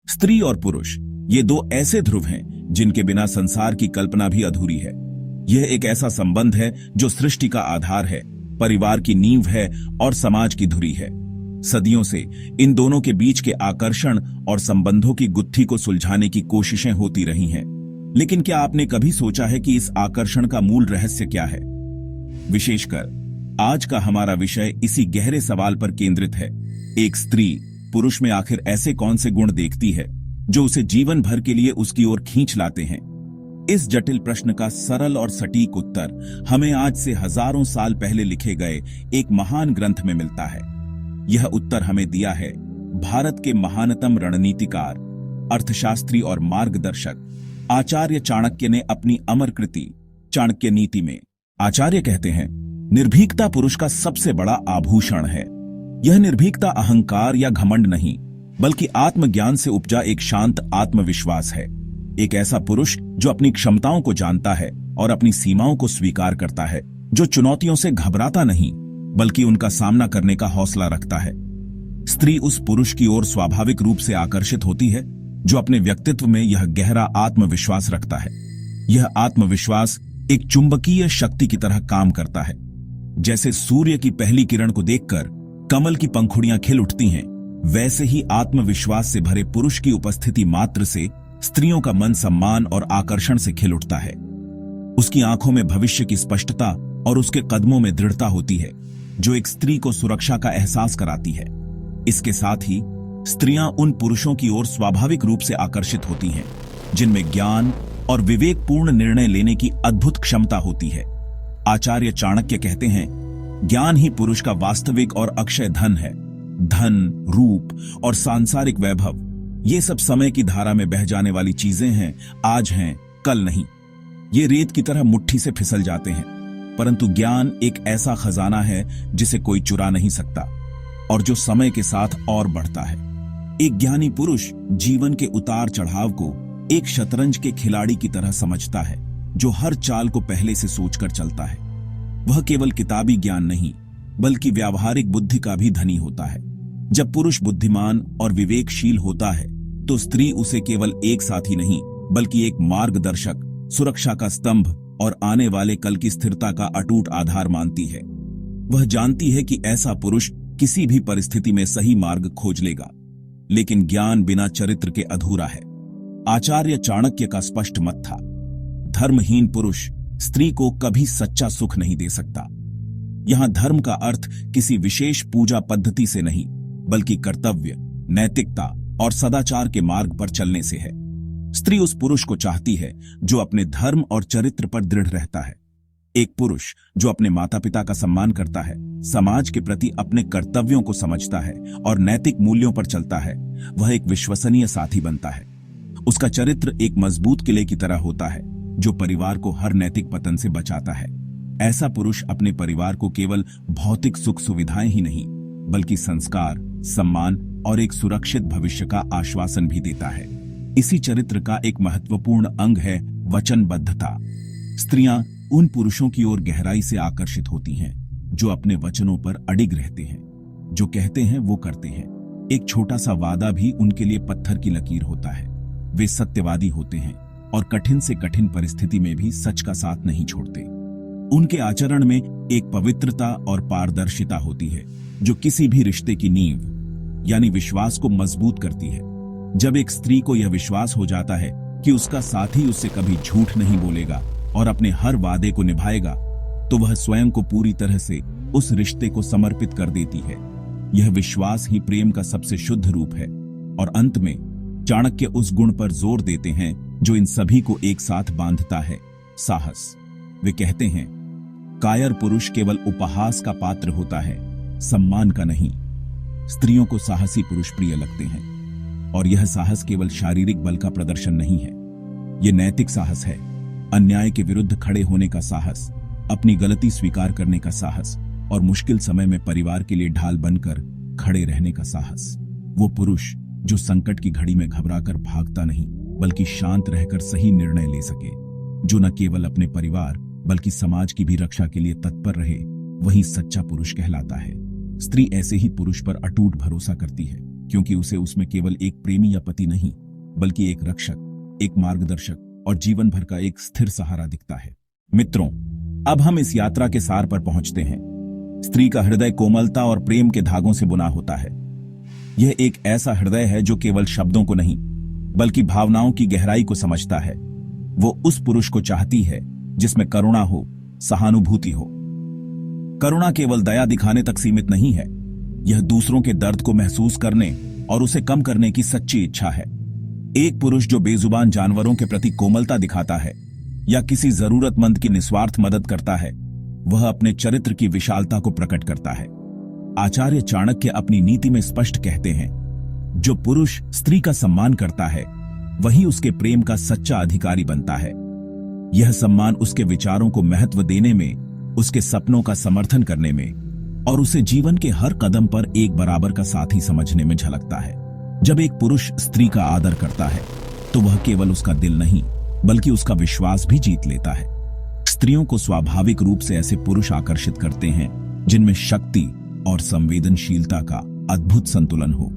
स्त्री और पुरुष ये दो ऐसे ध्रुव हैं जिनके बिना संसार की कल्पना भी अधूरी है। यह एक ऐसा संबंध है जो सृष्टि का आधार है, परिवार की नींव है और समाज की धुरी है। सदियों से इन दोनों के बीच के आकर्षण और संबंधों की गुत्थी को सुलझाने की कोशिशें होती रही हैं। लेकिन क्या आपने कभी सोचा है कि इस आकर्षण का मूल रहस्य क्या है? विशेषकर आज का हमारा विषय इसी गहरे सवाल पर केंद्रित है। एक स्त्री पुरुष में आखिर ऐसे कौन से गुण देखती है जो उसे जीवन भर के लिए उसकी ओर खींच लाते हैं? इस जटिल प्रश्न का सरल और सटीक उत्तर हमें आज से हजारों साल पहले लिखे गए एक महान ग्रंथ में मिलता है। यह उत्तर हमें दिया है भारत के महानतम रणनीतिकार, अर्थशास्त्री और मार्गदर्शक आचार्य चाणक्य ने अपनी अमर कृति चाणक्य नीति में। आचार्य कहते हैं, निर्भीकता पुरुष का सबसे बड़ा आभूषण है। यह निर्भीकता अहंकार या घमंड नहीं, बल्कि आत्मज्ञान से उपजा एक शांत आत्मविश्वास है। एक ऐसा पुरुष जो अपनी क्षमताओं को जानता है और अपनी सीमाओं को स्वीकार करता है, जो चुनौतियों से घबराता नहीं बल्कि उनका सामना करने का हौसला रखता है। स्त्री उस पुरुष की ओर स्वाभाविक रूप से आकर्षित होती है जो अपने व्यक्तित्व में यह गहरा आत्मविश्वास रखता है। यह आत्मविश्वास एक चुंबकीय शक्ति की तरह काम करता है। जैसे सूर्य की पहली किरण को देखकर कमल की पंखुड़ियां खिल उठती हैं, वैसे ही आत्मविश्वास से भरे पुरुष की उपस्थिति मात्र से स्त्रियों का मन सम्मान और आकर्षण से खिल उठता है। उसकी आंखों में भविष्य की स्पष्टता और उसके कदमों में दृढ़ता होती है, जो एक स्त्री को सुरक्षा का एहसास कराती है। इसके साथ ही स्त्रियां उन पुरुषों की ओर स्वाभाविक रूप से आकर्षित होती हैं जिनमें ज्ञान और विवेकपूर्ण निर्णय लेने की अद्भुत क्षमता होती है। आचार्य चाणक्य कहते हैं, ज्ञान ही पुरुष का वास्तविक और अक्षय धन है। धन, रूप और सांसारिक वैभव ये सब समय की धारा में बह जाने वाली चीजें हैं, आज हैं कल नहीं। ये रेत की तरह मुट्ठी से फिसल जाते हैं, परंतु ज्ञान एक ऐसा खजाना है जिसे कोई चुरा नहीं सकता और जो समय के साथ और बढ़ता है। एक ज्ञानी पुरुष जीवन के उतार चढ़ाव को एक शतरंज के खिलाड़ी की तरह समझता है, जो हर चाल को पहले से सोचकर चलता है। वह केवल किताबी ज्ञान नहीं, बल्कि व्यावहारिक बुद्धि का भी धनी होता है। जब पुरुष बुद्धिमान और विवेकशील होता है, तो स्त्री उसे केवल एक साथी नहीं, बल्कि एक मार्गदर्शक, सुरक्षा का स्तंभ और आने वाले कल की स्थिरता का अटूट आधार मानती है। वह जानती है कि ऐसा पुरुष किसी भी परिस्थिति में सही मार्ग खोज लेगा। लेकिन ज्ञान बिना चरित्र के अधूरा है। आचार्य चाणक्य का स्पष्ट मत था, धर्महीन पुरुष स्त्री को कभी सच्चा सुख नहीं दे सकता। यहां धर्म का अर्थ किसी विशेष पूजा पद्धति से नहीं, बल्कि कर्तव्य, नैतिकता और सदाचार के मार्ग पर चलने से है। स्त्री उस पुरुष को चाहती है जो अपने धर्म और चरित्र पर दृढ़ रहता है। एक पुरुष जो अपने माता पिता का सम्मान करता है, समाज के प्रति अपने कर्तव्यों को समझता है और नैतिक मूल्यों पर चलता है, वह एक विश्वसनीय साथी बनता है। उसका चरित्र एक मजबूत किले की तरह होता है जो परिवार को हर नैतिक पतन से बचाता है। ऐसा पुरुष अपने परिवार को केवल भौतिक सुख सुविधाएं ही नहीं, बल्कि संस्कार, सम्मान और एक सुरक्षित भविष्य का आश्वासन भी देता है। इसी चरित्र का एक महत्वपूर्ण अंग है वचनबद्धता। स्त्रियां उन पुरुषों की ओर गहराई से आकर्षित होती हैं जो अपने वचनों पर अडिग रहते हैं, जो कहते हैं वो करते हैं। एक छोटा सा वादा भी उनके लिए पत्थर की लकीर होता है। वे सत्यवादी होते हैं और कठिन से कठिन परिस्थिति में भी सच का साथ नहीं छोड़ते। उनके आचरण में एक पवित्रता और पारदर्शिता होती है जो किसी भी रिश्ते की नींव यानी विश्वास को मजबूत करती है। जब एक स्त्री को यह विश्वास हो जाता है कि उसका साथी उससे कभी झूठ नहीं बोलेगा और अपने हर वादे को निभाएगा, तो वह स्वयं को पूरी तरह से उस रिश्ते को समर्पित कर देती है। यह विश्वास ही प्रेम का सबसे शुद्ध रूप है। और अंत में चाणक्य उस गुण पर जोर देते हैं जो इन सभी को एक साथ बांधता है, साहस। वे कहते हैं, कायर पुरुष केवल उपहास का पात्र होता है, सम्मान का नहीं। स्त्रियों को साहसी पुरुष प्रिय लगते हैं, और यह साहस केवल शारीरिक बल का प्रदर्शन नहीं है। यह नैतिक साहस है, अन्याय के विरुद्ध खड़े होने का साहस, अपनी गलती स्वीकार करने का साहस और मुश्किल समय में परिवार के लिए ढाल बनकर खड़े रहने का साहस। वो पुरुष जो संकट की घड़ी में घबराकर भागता नहीं, बल्कि शांत रहकर सही निर्णय ले सके, जो न केवल अपने परिवार बल्कि समाज की भी रक्षा के लिए तत्पर रहे, वही सच्चा पुरुष कहलाता है। स्त्री ऐसे ही पुरुष पर अटूट भरोसा करती है, क्योंकि उसे उसमें केवल एक प्रेमी या पति नहीं, बल्कि एक रक्षक, एक मार्गदर्शक और जीवन भर का एक स्थिर सहारा दिखता है। मित्रों, अब हम इस यात्रा के सार पर पहुंचते हैं। स्त्री का हृदय कोमलता और प्रेम के धागों से बुना होता है। यह एक ऐसा हृदय है जो केवल शब्दों को नहीं, बल्कि भावनाओं की गहराई को समझता है। वो उस पुरुष को चाहती है जिसमें करुणा हो, सहानुभूति हो। करुणा केवल दया दिखाने तक सीमित नहीं है, यह दूसरों के दर्द को महसूस करने और उसे कम करने की सच्ची इच्छा है। एक पुरुष जो बेजुबान जानवरों के प्रति कोमलता दिखाता है या किसी जरूरतमंद की निस्वार्थ मदद करता है, वह अपने चरित्र की विशालता को प्रकट करता है। आचार्य चाणक्य अपनी नीति में स्पष्ट कहते हैं, जो पुरुष स्त्री का सम्मान करता है वही उसके प्रेम का सच्चा अधिकारी बनता है। यह सम्मान उसके विचारों को महत्व देने में, उसके सपनों का समर्थन करने में और उसे जीवन के हर कदम पर एक बराबर का साथी समझने में झलकता है। जब एक पुरुष स्त्री का आदर करता है तो वह केवल उसका दिल नहीं, बल्कि उसका विश्वास भी जीत लेता है। स्त्रियों को स्वाभाविक रूप से ऐसे पुरुष आकर्षित करते हैं जिनमें शक्ति और संवेदनशीलता का अद्भुत संतुलन हो।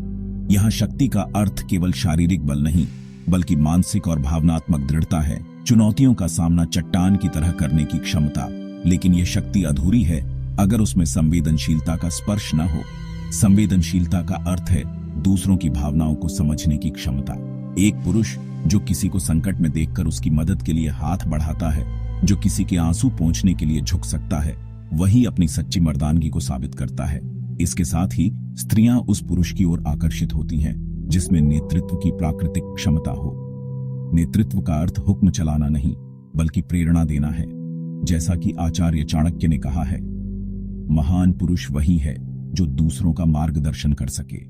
यहां शक्ति का अर्थ केवल शारीरिक बल नहीं, बल्कि मानसिक और भावनात्मक दृढ़ता है। चुनौतियों का सामना चट्टान की तरह करने की क्षमता। लेकिन यह शक्ति अधूरी है अगर उसमें संवेदनशीलता का स्पर्श न हो। संवेदनशीलता का अर्थ है दूसरों की भावनाओं को समझने की क्षमता। एक पुरुष जो किसी को संकट में देखकर उसकी मदद के लिए हाथ बढ़ाता है, जो किसी के आंसू पोंछने के लिए झुक सकता है, वही अपनी सच्ची मर्दानगी को साबित करता है। इसके साथ ही स्त्रियां उस पुरुष की ओर आकर्षित होती हैं जिसमें नेतृत्व की प्राकृतिक क्षमता हो। नेतृत्व का अर्थ हुक्म चलाना नहीं, बल्कि प्रेरणा देना है। जैसा कि आचार्य चाणक्य ने कहा है, महान पुरुष वही है जो दूसरों का मार्गदर्शन कर सके।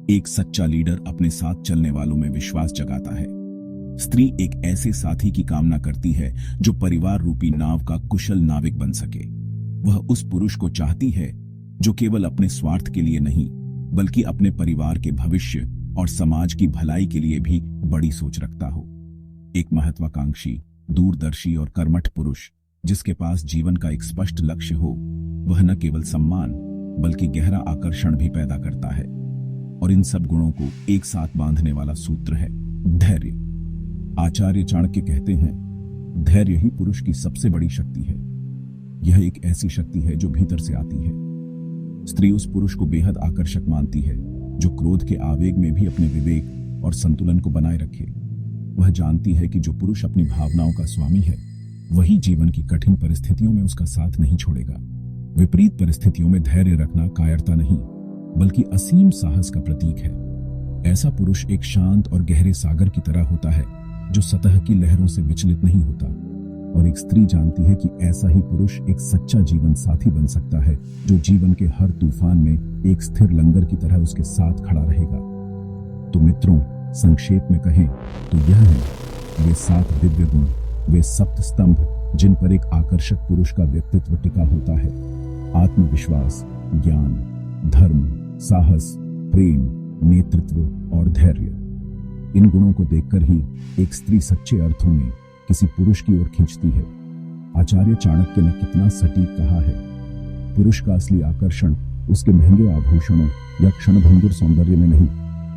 एक सच्चा लीडर अपने साथ चलने वालों में विश्वास जगाता है। स्त्री एक ऐसे साथी की कामना करती है जो परिवार रूपी नाव का कुशल नाविक बन सके। वह उस पुरुष को चाहती है जो केवल अपने स्वार्थ के लिए नहीं, बल्कि अपने परिवार के भविष्य और समाज की भलाई के लिए भी बड़ी सोच रखता हो। एक महत्वाकांक्षी, दूरदर्शी और कर्मठ पुरुष जिसके पास जीवन का एक स्पष्ट लक्ष्य हो, वह न केवल सम्मान बल्कि गहरा आकर्षण भी पैदा करता है। और इन सब गुणों को एक साथ बांधने वाला सूत्र है धैर्य। आचार्य चाणक्य कहते हैं, धैर्य ही पुरुष की सबसे बड़ी शक्ति है। यह एक ऐसी शक्ति है जो भीतर से आती है। स्त्री उस पुरुष को बेहद आकर्षक मानती है जो क्रोध के आवेग में भी अपने विवेक और संतुलन को बनाए रखे। वह जानती है कि जो पुरुष अपनी भावनाओं का स्वामी है, वही जीवन की कठिन परिस्थितियों में उसका साथ नहीं छोड़ेगा। विपरीत परिस्थितियों में धैर्य रखना कायरता नहीं, बल्कि असीम साहस का प्रतीक है। ऐसा पुरुष एक शांत और गहरे सागर की तरह होता है जो सतह की लहरों से विचलित नहीं होता। और एक स्त्री जानती है कि ऐसा ही पुरुष एक सच्चा जीवन साथी बन सकता है जो जीवन के हर तूफान में एक स्थिर लंगर की तरह उसके साथ खड़ा रहेगा। तो मित्रों, संक्षेप में कहें तो यह है वे 7 दिव्य गुण, वे सप्त स्तंभ जिन पर एक आकर्षक पुरुष का व्यक्तित्व टिका होता है। आत्मविश्वास, ज्ञान, धर्म, साहस, प्रेम, नेतृत्व और धैर्य। इन गुणों को देखकर ही एक स्त्री सच्चे अर्थों में किसी पुरुष की ओर खींचती है। आचार्य चाणक्य ने कितना सटीक कहा है, पुरुष का असली आकर्षण उसके महंगे आभूषणों या क्षणभंगुर सौंदर्य में नहीं,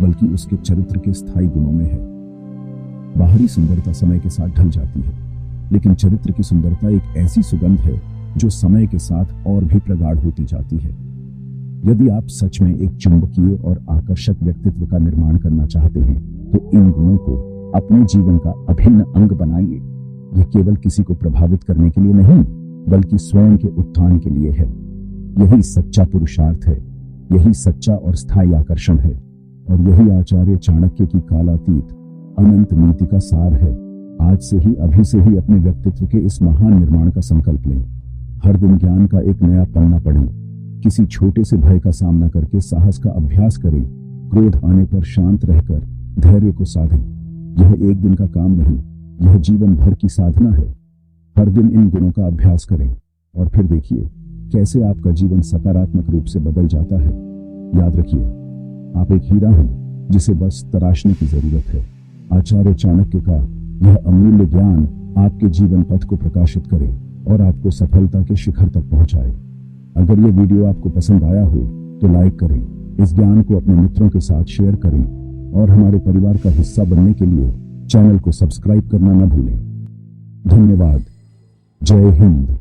बल्कि उसके चरित्र के स्थायी गुणों में है। बाहरी सुंदरता समय के साथ ढल जाती है, लेकिन चरित्र की सुंदरता एक ऐसी सुगंध है जो समय के साथ और भी प्रगाढ़ होती जाती है। यदि आप सच में एक चुंबकीय और आकर्षक व्यक्तित्व का निर्माण करना चाहते हैं, तो इन गुणों को अपने जीवन का अभिन्न अंग बनाइए। यह केवल किसी को प्रभावित करने के लिए नहीं, बल्कि स्वयं के उत्थान के लिए है। यही सच्चा पुरुषार्थ है, यही सच्चा और स्थायी आकर्षण है, और यही आचार्य चाणक्य की कालातीत अनंत नीति का सार है। आज से ही, अभी से ही अपने व्यक्तित्व के इस महान निर्माण का संकल्प लें। हर दिन ज्ञान का एक नया पन्ना पढ़ें, किसी छोटे से भय का सामना करके साहस का अभ्यास करें, क्रोध आने पर शांत रहकर धैर्य को साधें। यह एक दिन का काम नहीं, यह जीवन भर की साधना है। हर दिन इन गुणों का अभ्यास करें और फिर देखिए कैसे आपका जीवन सकारात्मक रूप से बदल जाता है। याद रखिए, आप एक हीरा हैं जिसे बस तराशने की जरूरत है। आचार्य चाणक्य का यह अमूल्य ज्ञान आपके जीवन पथ को प्रकाशित करे और आपको सफलता के शिखर तक पहुंचाए। अगर यह वीडियो आपको पसंद आया हो तो लाइक करें, इस ज्ञान को अपने मित्रों के साथ शेयर करें और हमारे परिवार का हिस्सा बनने के लिए चैनल को सब्सक्राइब करना न भूलें। धन्यवाद। जय हिंद।